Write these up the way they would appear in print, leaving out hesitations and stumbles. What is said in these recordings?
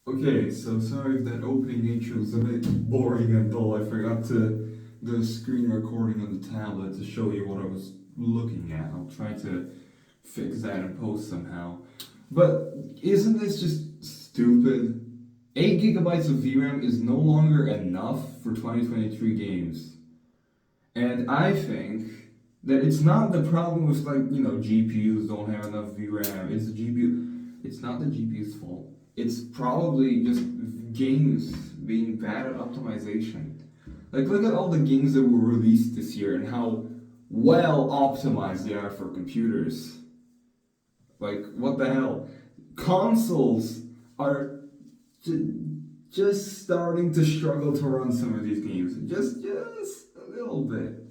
Okay, so sorry if that opening intro was a bit boring and dull. I forgot to do a screen recording on the tablet to show you what I was looking at. I'll try to fix that in post somehow. But isn't this just stupid? 8 gigabytes of VRAM is no longer enough for 2023 games. And I think that it's not the problem with GPUs don't have enough VRAM. It's the GPU. It's not the GPU's fault. It's probably just games being bad at optimization. Like look at all the games that were released this year and how well optimized they are for computers. Like what the hell? Consoles are just starting to struggle to run some of these games. Just a little bit.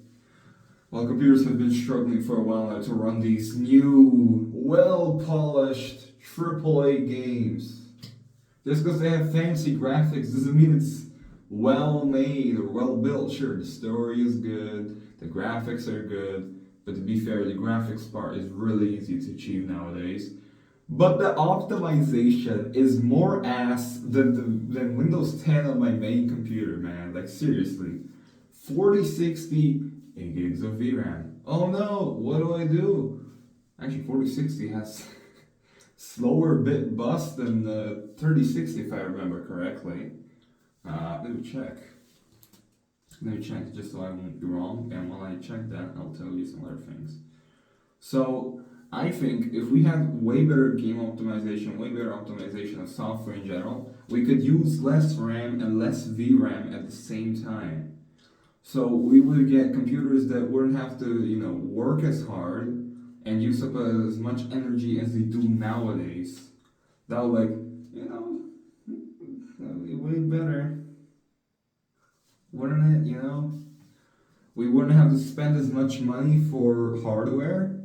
While computers have been struggling for a while now to run these new, well polished AAA games. Just because they have fancy graphics doesn't mean it's well made or well built. Sure, the story is good, the graphics are good, but to be fair, the graphics part is really easy to achieve nowadays. But the optimization is more ass than Windows 10 on my main computer, man. Like seriously. 4060 8 gigs of VRAM. Oh no, what do I do? Actually, 4060 has slower bit bus than 3060 if I remember correctly. Let me check. Let me check just so I won't be wrong. And while I check that, I'll tell you some other things. So, I think if we had way better game optimization, way better optimization of software in general, we could use less RAM and less VRAM at the same time. So we would get computers that wouldn't have to, work as hard and use up as much energy as they do nowadays. That would that would be way better, wouldn't it? We wouldn't have to spend as much money for hardware,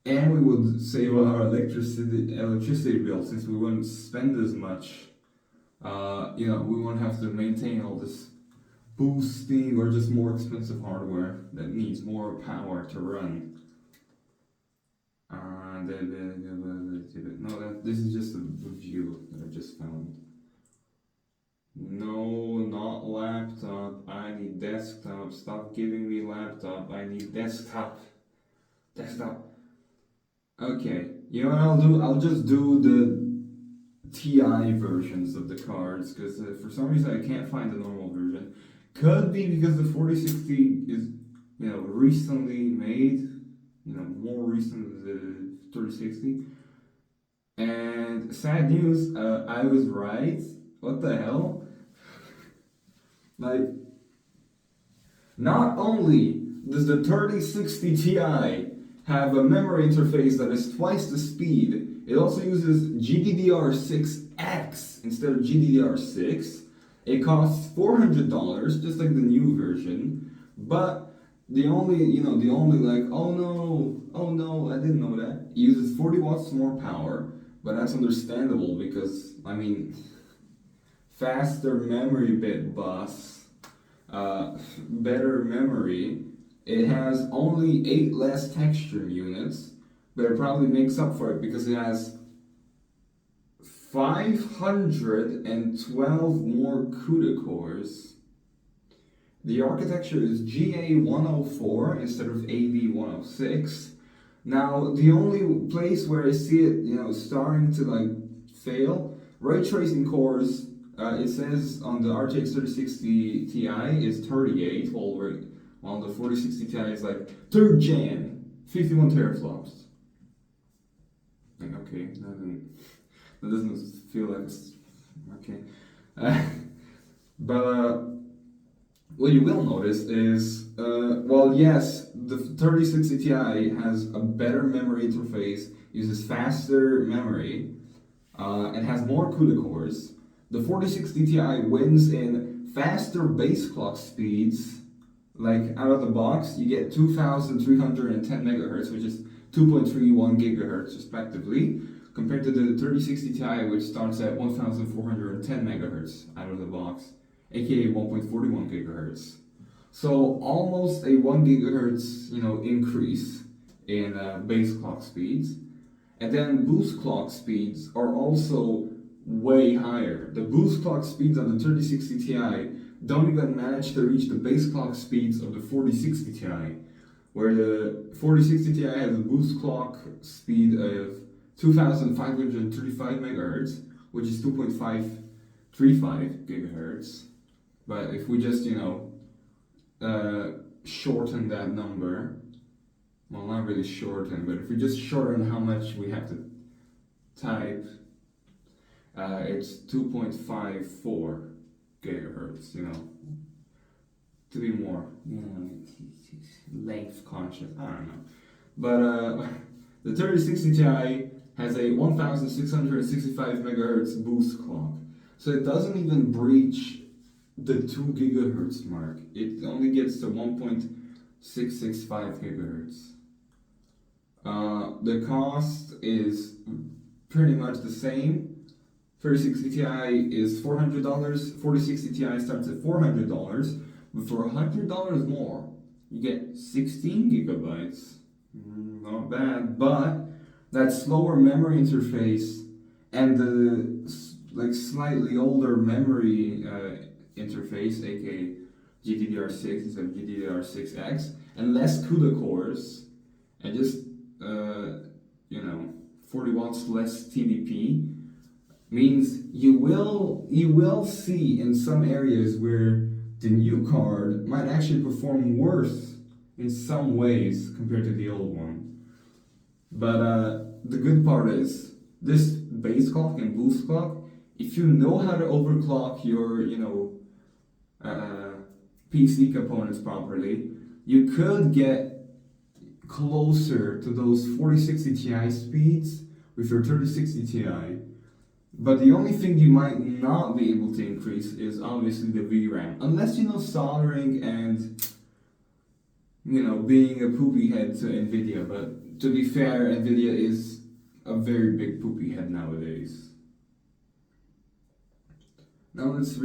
and we would save on our electricity bill since we wouldn't spend as much. We wouldn't have to maintain all this boosting or just more expensive hardware that needs more power to run. No, this is just a review that I just found. No, not laptop. I need desktop. Stop giving me laptop. I need desktop. Desktop. Okay, you know what I'll do? I'll just do the TI versions of the cards because for some reason I can't find the normal version. Could be because the 4060 is, recently made, more recent than the 3060. And sad news, I was right. What the hell? Like, not only does the 3060 Ti have a memory interface that is twice the speed, it also uses GDDR6X instead of GDDR6. It costs $400, just like the new version. But the only oh no, I didn't know that. It uses 40 watts more power, but that's understandable because faster memory bit bus, better memory. It has only 8 less texture units, but it probably makes up for it because it has 512 more CUDA cores. The architecture is GA104 instead of AB106. Now, the only place where I see it, starting to fail, ray tracing cores. It says on the RTX 3060 Ti is 38, while the 4060 Ti is like 3rd gen, 51 teraflops. Okay, that doesn't feel like it's okay. But what you will notice is, yes, the 3060 Ti has a better memory interface, uses faster memory, and has more CUDA cores. The 4060 Ti wins in faster base clock speeds. Like out of the box, you get 2310 megahertz, which is 2.31 gigahertz respectively, compared to the 3060 Ti, which starts at 1410 megahertz out of the box, aka 1.41 gigahertz. So almost a 1 gigahertz, increase in base clock speeds. And then boost clock speeds are also way higher. The boost clock speeds on the 3060 Ti don't even manage to reach the base clock speeds of the 4060 Ti, where the 4060 Ti has a boost clock speed of 2535 megahertz, which is 2.535 gigahertz. But if we just, shorten that number, well, not really shorten, but if we just shorten how much we have to type, it's 2.54 gigahertz, to be more, length conscious, I don't know. But the 3060 Ti has a 1665 megahertz boost clock, so it doesn't even breach the 2 gigahertz mark. It only gets to 1.665 gigahertz. The cost is pretty much the same. 3060 Ti is $400, 4060 Ti starts at $400, but for $100 more, you get 16 gigabytes. Not bad, but that slower memory interface and the slightly older memory interface, aka GDDR6 instead of GDDR6X, and less CUDA cores, and just 40 watts less TDP, means you will see in some areas where the new card might actually perform worse in some ways compared to the old one. But the good part is this base clock and boost clock, if you know how to overclock your PC components properly, you could get closer to those 4060 Ti speeds with your 3060 Ti. But the only thing you might not be able to increase is obviously the VRAM, unless you know soldering and being a poopy head to Nvidia. But to be fair, Nvidia is a very big poopy head nowadays. Now let's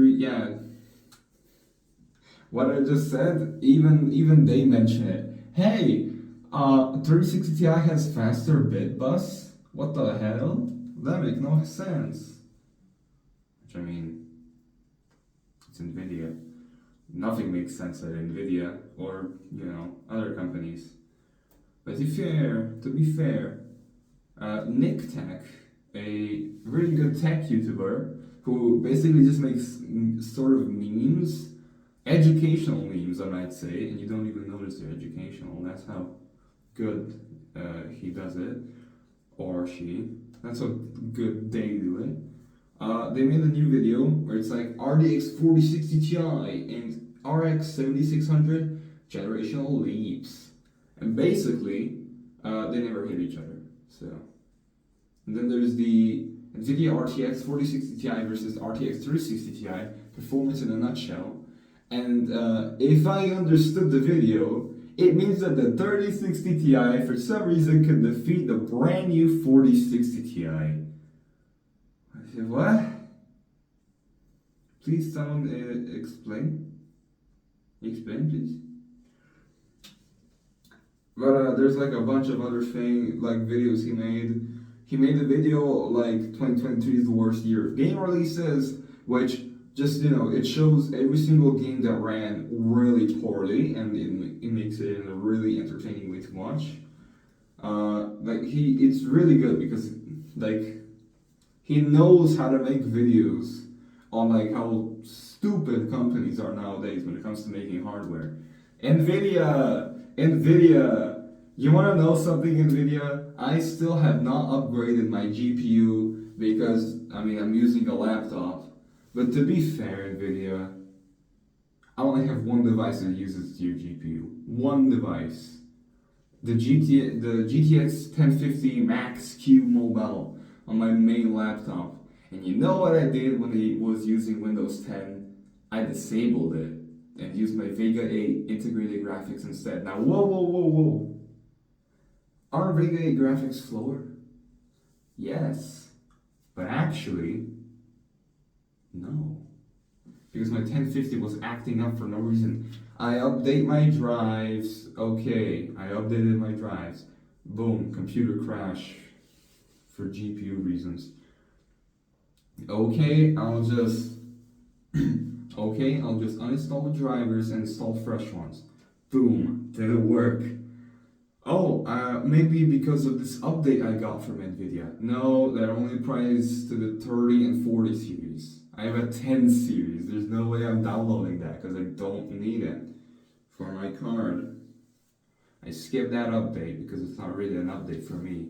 what I just said, even they mention it. Hey, 3060 Ti has faster bit bus? What the hell? That makes no sense. Which, it's Nvidia. Nothing makes sense at Nvidia or, other companies. But to be fair, Nick Tech, a really good tech YouTuber who basically just makes sort of memes, educational memes, I might say, and you don't even notice they're educational. That's how good he does it, or she. That's what good they do it. They made a new video where it's like RTX 4060 Ti and RX 7600 generational leaps, and basically they never hit each other. So, and then there's the NVIDIA RTX 4060 Ti versus RTX 3060 Ti performance in a nutshell. And if I understood the video, it means that the 3060 Ti for some reason can defeat the brand new 4060 Ti. I said, what? Please someone explain. Explain, please. But there's a bunch of other videos he made. He made a video 2023 is the worst year of game releases, which just, it shows every single game that ran really poorly, and it makes it in a really entertaining way to watch. It's really good because, he knows how to make videos on, how stupid companies are nowadays when it comes to making hardware. NVIDIA! You wanna know something, NVIDIA? I still have not upgraded my GPU because, I'm using a laptop. But to be fair, NVIDIA, I only have one device that uses your GPU. One device. The GTX 1050 Max Q Mobile on my main laptop. And you know what I did when it was using Windows 10? I disabled it and used my Vega 8 integrated graphics instead. Now, whoa. Are Vega 8 graphics slower? Yes. But actually, no. Because my 1050 was acting up for no reason. I update my drives. Okay, I updated my drives. Boom, computer crash for GPU reasons. Okay, I'll just okay, I'll just uninstall the drivers and install fresh ones. Boom, did it work? Oh, maybe because of this update I got from Nvidia. No, that only applies to the 30 and 40 series. I have a 10 series. There's no way I'm downloading that because I don't need it for my card. I skipped that update because it's not really an update for me.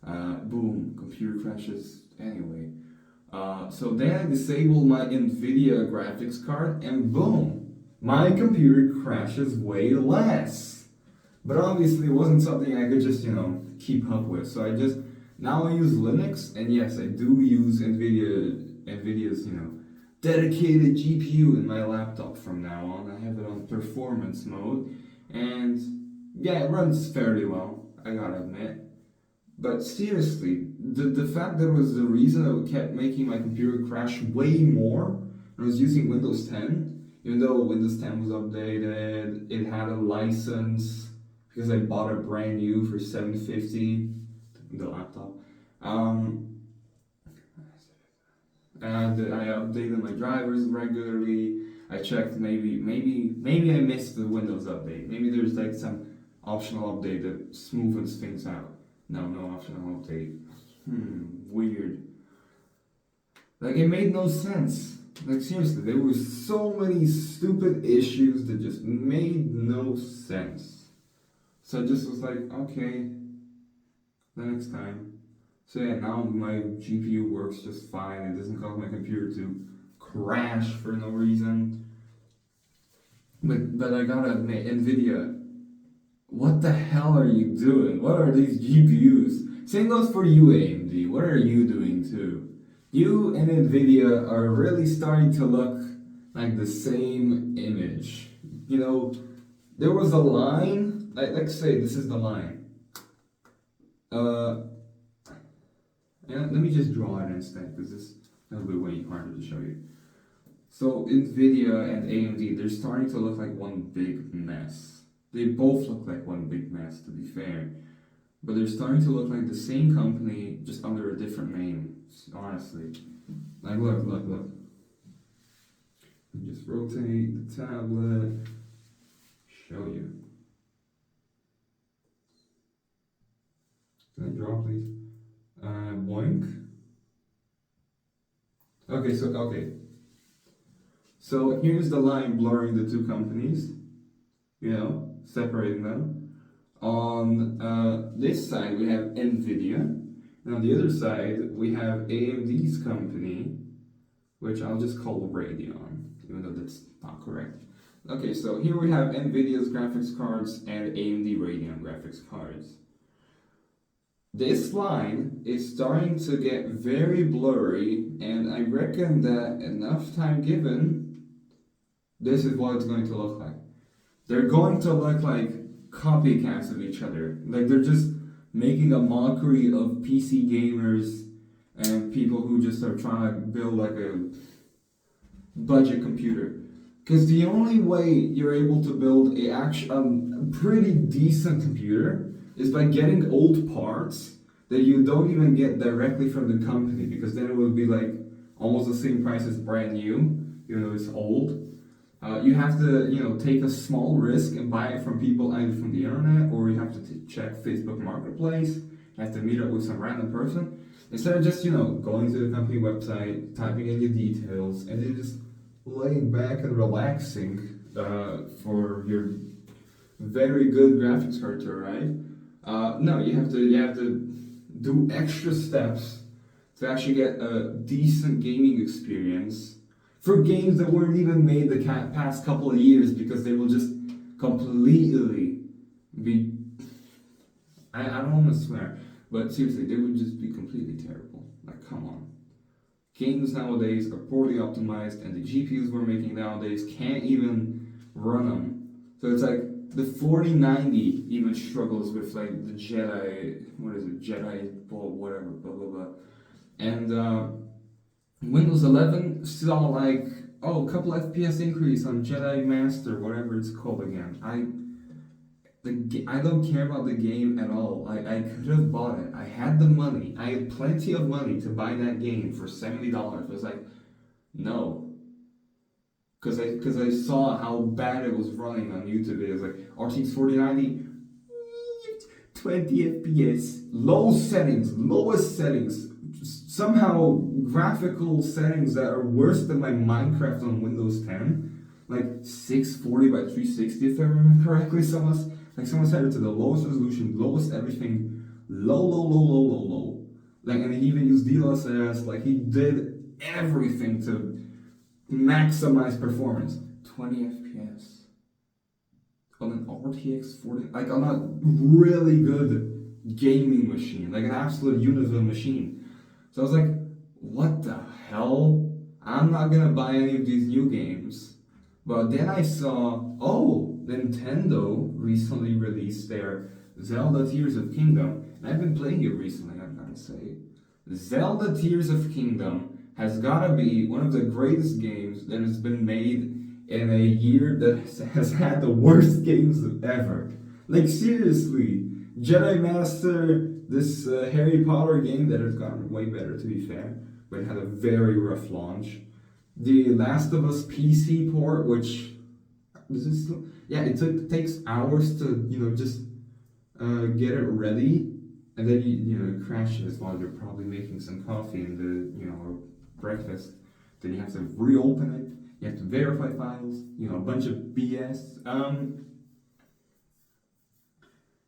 Boom, computer crashes anyway. So then I disable my Nvidia graphics card and boom, my computer crashes way less. But obviously it wasn't something I could just, keep up with. So now I use Linux, and yes, I do use Nvidia's, dedicated GPU in my laptop from now on. I have it on performance mode, and yeah, it runs fairly well, I gotta admit. But seriously, the fact that was the reason I kept making my computer crash way more when I was using Windows 10, even though Windows 10 was updated, it had a license because I bought it brand new for $750, the laptop. And I updated my drivers regularly. I checked maybe I missed the Windows update. Maybe there's like some optional update that smoothens things out. No optional update. Weird. Like, it made no sense. Like, seriously, there were so many stupid issues that just made no sense. So I just was like, okay, the next time. So yeah, now my GPU works just fine. It doesn't cause my computer to crash for no reason. But I gotta admit, Nvidia, what the hell are you doing? What are these GPUs? Same goes for you, AMD. What are you doing too? You and Nvidia are really starting to look like the same image. There was a line, let's say this is the line. Let me just draw it instead, because this will be way harder to show you. So Nvidia and AMD, they're starting to look like one big mess. They both look like one big mess, to be fair. But they're starting to look like the same company, just under a different name, honestly. Like, look. Just rotate the tablet, show you. Can I draw, please? Boink. Okay. So here's the line blurring the two companies, separating them. On this side we have Nvidia, and on the other side we have AMD's company, which I'll just call Radeon, even though that's not correct. Okay, so here we have Nvidia's graphics cards and AMD Radeon graphics cards. This line is starting to get very blurry, and I reckon that enough time given, this is what it's going to look like. They're going to look like copycats of each other. Like, they're just making a mockery of PC gamers and people who just are trying to build like a budget computer. Because the only way you're able to build a pretty decent computer is by getting old parts that you don't even get directly from the company, because then it will be like almost the same price as brand new, even though it's old. You have to, take a small risk and buy it from people either from the internet, or you have to check Facebook Marketplace. You have to meet up with some random person. Instead of just, going to the company website, typing in your details, and then just laying back and relaxing for your very good graphics card to arrive. No, you have to do extra steps to actually get a decent gaming experience for games that weren't even made the past couple of years, because they will just completely be, I don't want to swear, but seriously, they would just be completely terrible. Like, come on. Games nowadays are poorly optimized, and the GPUs we're making nowadays can't even run them. So it's like the 4090 even struggles with like the Jedi, whatever, blah blah blah. And Windows 11 saw like, a couple FPS increase on Jedi Master, whatever it's called again. I don't care about the game at all. I could have bought it. I had the money. I had plenty of money to buy that game for $70. I was like, no. Because I saw how bad it was running on YouTube. It was like RTX 4090, 20 FPS, low settings, lowest settings, somehow graphical settings that are worse than my Minecraft on Windows 10, like 640 by 360 if I remember correctly. Someone set it to the lowest resolution, lowest everything, low. Like, and he even used DLSS. Like, he did everything to maximize performance. 20 FPS on an RTX 40, like on a really good gaming machine, like an absolute Univille machine. So I was like, what the hell? I'm not gonna buy any of these new games. But then I saw, oh, Nintendo recently released their Zelda Tears of Kingdom, and I've been playing it recently, I've gotta say. Zelda Tears of Kingdom has gotta be one of the greatest games that has been made in a year that has had the worst games ever. Like, seriously, Jedi Master, this Harry Potter game that has gotten way better to be fair, but it had a very rough launch. The Last of Us PC port, which this is still, yeah, it takes hours to just get it ready, and then it crashes while you're probably making some coffee and or breakfast. Then you have to reopen it. You have to verify files. A bunch of BS.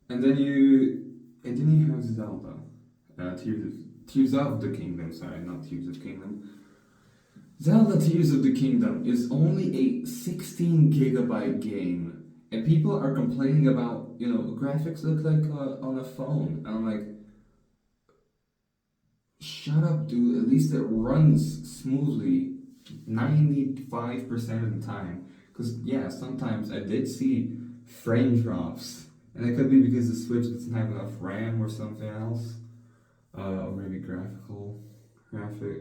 And then you have Zelda, Tears of the Kingdom. Sorry, not Tears of Kingdom. Zelda Tears of the Kingdom is only a 16 gigabyte game, and people are complaining about, graphics look like on a phone. And I'm like, shut up, dude. At least it runs smoothly 95% of the time. Because, yeah, sometimes I did see frame drops, and it could be because the Switch doesn't have enough RAM or something else, or maybe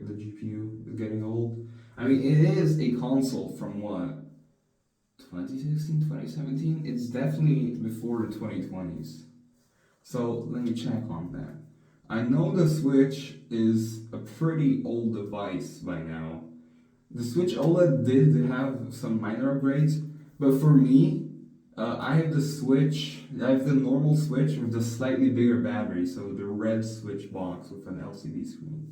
the GPU is getting old. I mean, it is a console from what, 2016, 2017? It's definitely before the 2020s. So let me check on that. I know the Switch is a pretty old device by now. The Switch OLED did have some minor upgrades, but for me, I have the normal Switch with the slightly bigger battery, so the red Switch box with an LCD screen.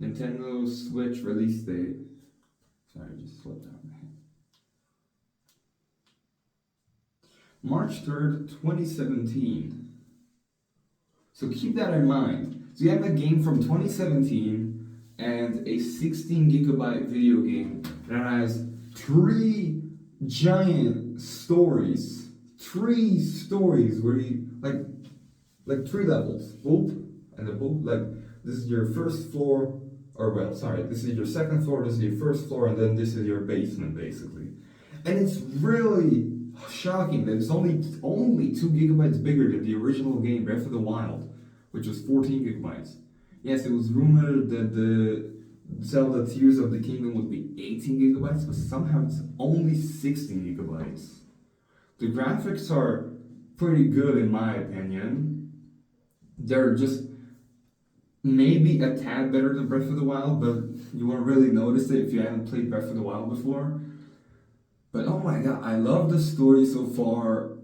Nintendo Switch release date. Sorry, I just slipped out my head. March 3rd, 2017. So keep that in mind. So you have a game from 2017 and a 16 gigabyte video game that has 3 giant stories. 3 stories where you, like 3 levels. Boop, and a boop. Like, this is your first floor. This is your second floor, this is your first floor, and then this is your basement, basically. And it's really shocking that it's only 2 gigabytes bigger than the original game, Breath of the Wild, which was 14 gigabytes. Yes, it was rumored that the Zelda Tears of the Kingdom would be 18 gigabytes, but somehow it's only 16 gigabytes. The graphics are pretty good in my opinion. They're just maybe a tad better than Breath of the Wild, but you won't really notice it if you haven't played Breath of the Wild before. But oh my god, I love the story so far.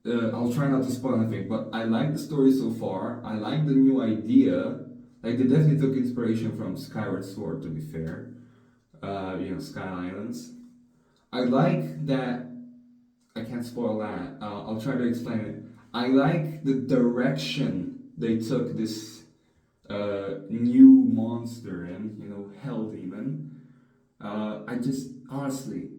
I'll try not to spoil anything, but I like the story so far. I like the new idea. Like, they definitely took inspiration from Skyward Sword, to be fair. Sky Islands. I like that. I can't spoil that. I'll try to explain it. I like the direction they took this new monster in, Hell Demon. Honestly,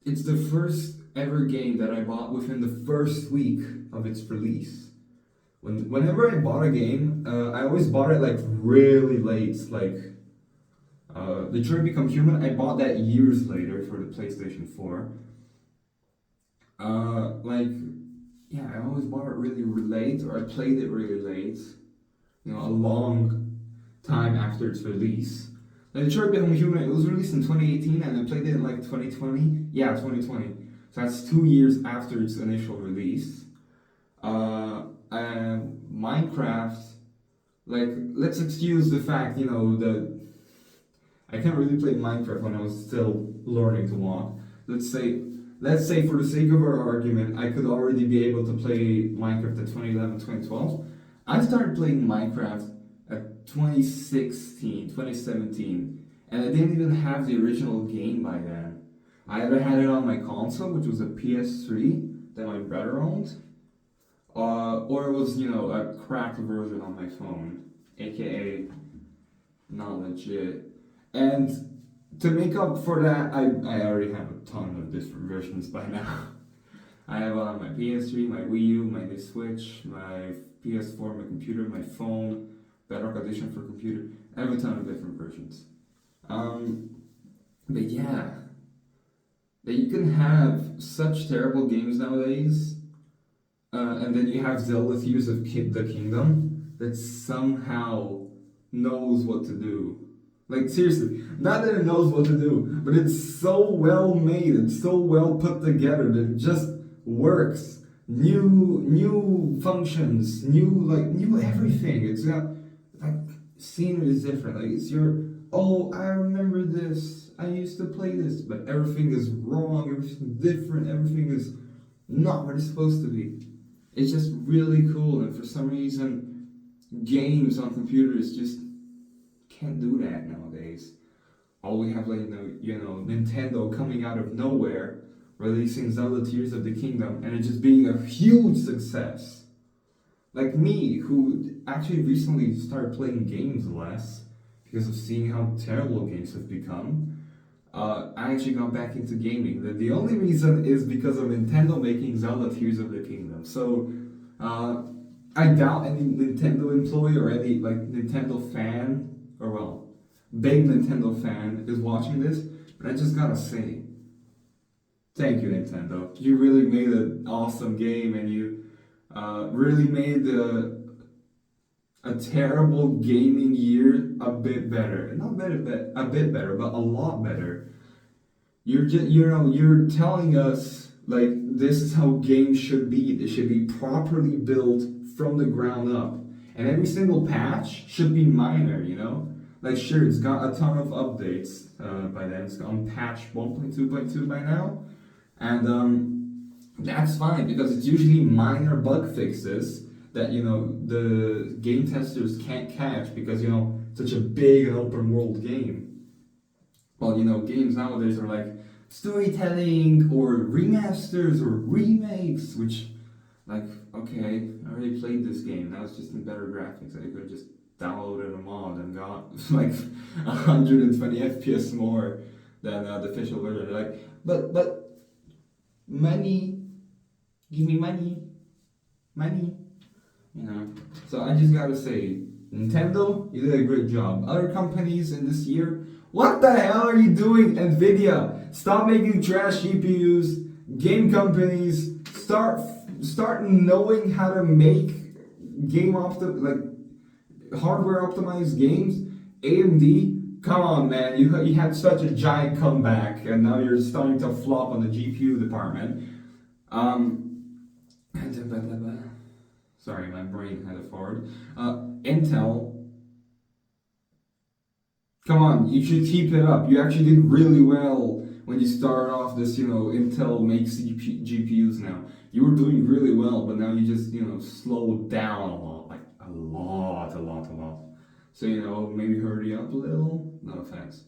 it's the first ever game that I bought within the first week of its release. Whenever I bought a game, I always bought it like really late. Like, Detroit Become Human, I bought that years later for the PlayStation 4. I always bought it really late, or I played it really late. A long time after its release. Detroit Become Human, it was released in 2018 and I played it in like 2020. Yeah, 2020. So that's 2 years after its initial release. And Minecraft, like, let's excuse the fact, that I can't really play Minecraft when I was still learning to walk. Let's say, let's say for the sake of our argument, I could already be able to play Minecraft at 2011, 2012. I started playing Minecraft at 2016, 2017, and I didn't even have the original game by then. I either had it on my console, which was a PS3 that my brother owned, or it was, a cracked version on my phone, aka not legit. And to make up for that, I already have a ton of different versions by now. I have on my PS3, my Wii U, my new Switch, my PS4, my computer, my phone, Bedrock Edition for computer. I have a ton of different versions. But yeah, that you can have such terrible games nowadays, and then you have Zelda Tears of the Kingdom that somehow knows what to do. Like, seriously, not that it knows what to do, but it's so well made, it's so well put together that it just works. New functions, new everything. It's got, like, scenery is different. Like, it's oh, I remember this, I used to play this, but everything is wrong, everything's different, everything is not what it's supposed to be. It's just really cool, and for some reason, games on computers just can't do that nowadays. All we have, like, Nintendo coming out of nowhere, releasing Zelda Tears of the Kingdom, and it just being a huge success. Like me, who actually recently started playing games less because of seeing how terrible games have become. I actually got back into gaming. The only reason is because of Nintendo making Zelda Tears of the Kingdom. So, I doubt any Nintendo employee or any, like, Nintendo fan, or well, big Nintendo fan is watching this, but I just gotta say, thank you, Nintendo. You really made an awesome game, and you really made a terrible gaming year a bit better. Not better, but a bit better, but a lot better. You're telling us, like, this is how games should be. They should be properly built from the ground up, and every single patch should be minor. Like, sure, it's got a ton of updates by then. It's on patch 1.2.2 by now. And that's fine, because it's usually minor bug fixes that, the game testers can't catch because, such a big and open world game. Well, games nowadays are like storytelling or remasters or remakes, which, like, okay, I already played this game. Now it's just in better graphics. I could have just downloaded a mod and got like 120 FPS more than the official version. Like, but money, give me money. So I just gotta say, Nintendo, you did a great job. Other companies in this year, what the hell are you doing, Nvidia? Stop making trash GPUs. Game companies, start knowing how to make hardware optimized games. AMD, come on, man, you had such a giant comeback, and now you're starting to flop on the GPU department. Sorry, my brain had a fart. Intel, come on, you should keep it up. You actually did really well when you started off this, Intel makes GPUs now. You were doing really well, but now you just, slowed down a lot. Like, a lot. So, maybe hurry up a little. No offense.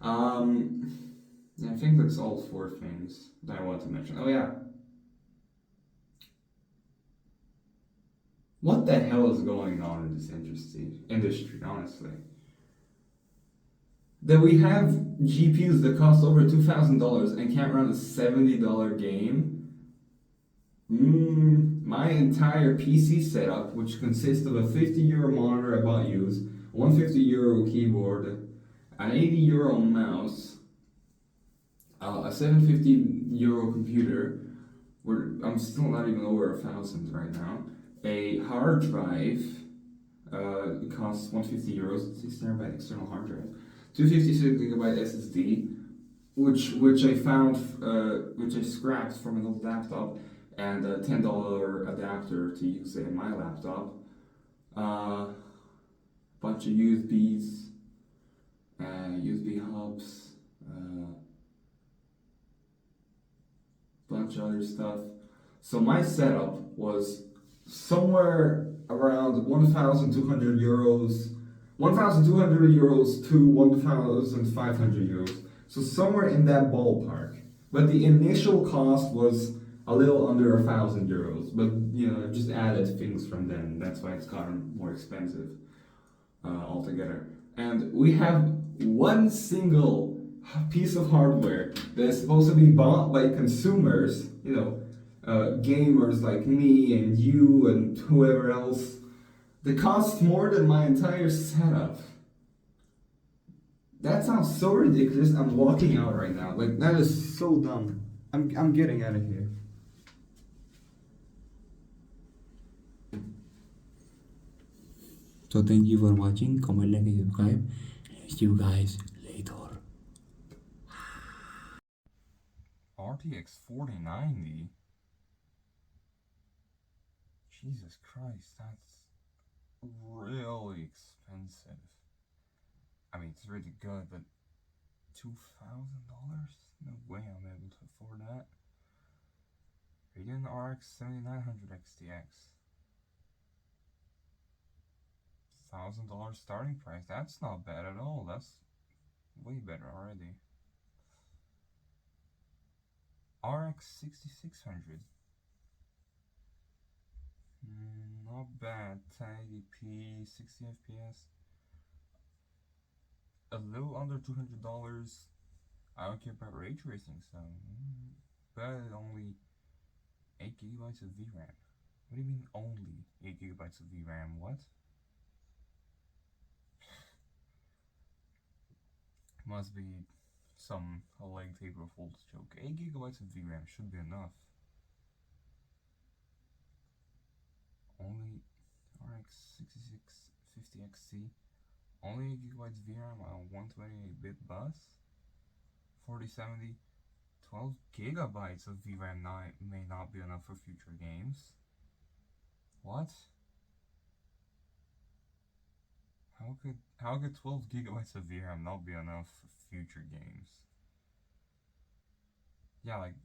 Yeah, I think that's all 4 things that I want to mention. Oh, yeah. What the hell is going on in this industry, honestly? That we have GPUs that cost over $2,000 and can't run a $70 game. My entire PC setup, which consists of a €50 monitor I bought used, €150 keyboard, an €80 mouse, a €750 computer, where I'm still not even over 1,000 right now, a hard drive, it costs €150, 6 terabyte external hard drive, 256 gigabyte SSD, which I found, which I scrapped from an old laptop, and a $10 adapter to use it in my laptop. Bunch of USBs, USB hubs, bunch of other stuff. So my setup was somewhere around 1,200 euros, 1,200 euros to 1,500 euros. So somewhere in that ballpark. But the initial cost was a little under 1,000 euros. But you know, I've just added things from then. That's why it's gotten more expensive altogether. And we have one single piece of hardware that is supposed to be bought by consumers, you know, gamers like me and you and whoever else, that costs more than my entire setup. That sounds so ridiculous. I'm walking out right now. Like, that is so dumb. I'm getting out of here. So thank you for watching. Comment, like, and subscribe. See you guys later. RTX 4090? Jesus Christ, that's really expensive. I mean, it's really good, but $2,000? No way I'm able to afford that. Radeon RX 7900 XTX. $1,000 starting price. That's not bad at all. That's way better already. RX 6600. Not bad. 1080p, 60 FPS. A little under $200. I don't care about ray tracing, so. But only 8 gigabytes of VRAM. What do you mean only 8 gigabytes of VRAM? What? Must be some leg taper folds joke. 8 gigabytes of VRAM should be enough. Only RX 6650 XT. Only 8 gigabytes VRAM on 128-bit bus. 4070. 12 gigabytes of VRAM may not be enough for future games. What? How could 12 gigabytes of VRAM not be enough for future games? Yeah, like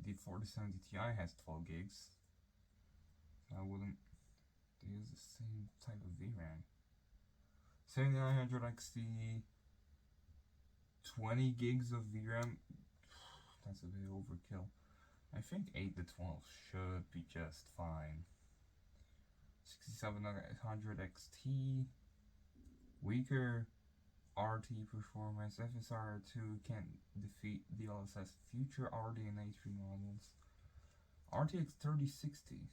the 4070 Ti has 12 gigs. I wouldn't. They use the same type of VRAM. 7900 XT, 20 gigs of VRAM. That's a bit overkill. I think 8 to 12 should be just fine. 6700 XT, weaker RT performance. FSR2 can defeat DLSS future RDNA 3 models. RTX 3060,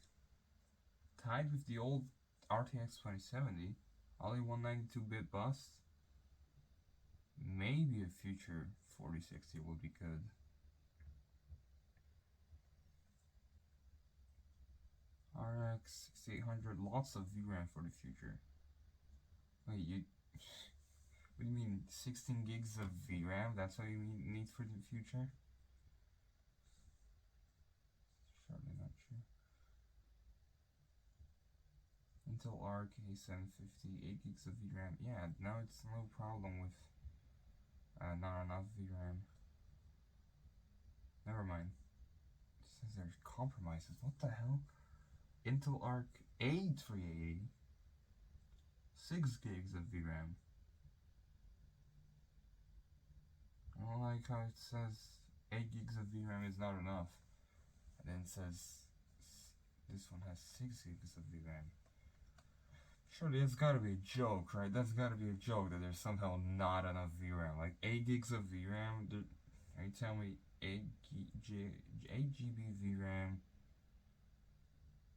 tied with the old RTX 2070, only 192-bit bus. Maybe a future 4060 would be good. RX 6800, lots of VRAM for the future. Wait, what do you mean 16 gigs of VRAM? That's what you need for the future? Surely not true. Intel Arc A750, 8 gigs of VRAM. Yeah, now it's no problem with not enough VRAM. Never mind. It says there's compromises. What the hell? Intel Arc A380, 6 gigs of VRAM. I don't like how it says 8 gigs of VRAM is not enough, and then it says this one has 6 gigs of VRAM. Surely it's gotta be a joke, right? That's gotta be a joke that there's somehow not enough VRAM. Like 8 gigs of VRAM. Are you telling me 8 GB VRAM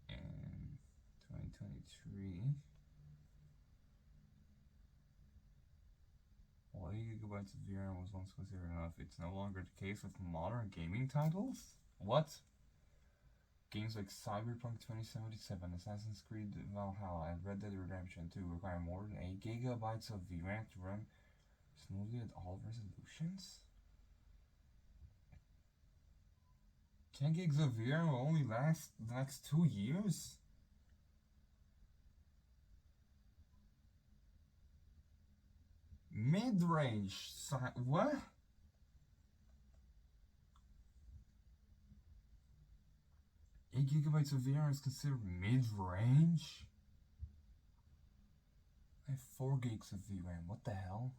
in 2023? Well, 8 gigabytes of VRAM was once considered enough. It's no longer the case with modern gaming titles? What? Games like Cyberpunk 2077, Assassin's Creed Valhalla, and Red Dead Redemption 2 require more than 8 gigabytes of VRAM to run Smoothly at all resolutions? 10 gigs of VRAM will only last the next 2 years? Mid-range what? Eight gigabytes of VRAM is considered mid-range? I have 4 gigs of VRAM, what the hell?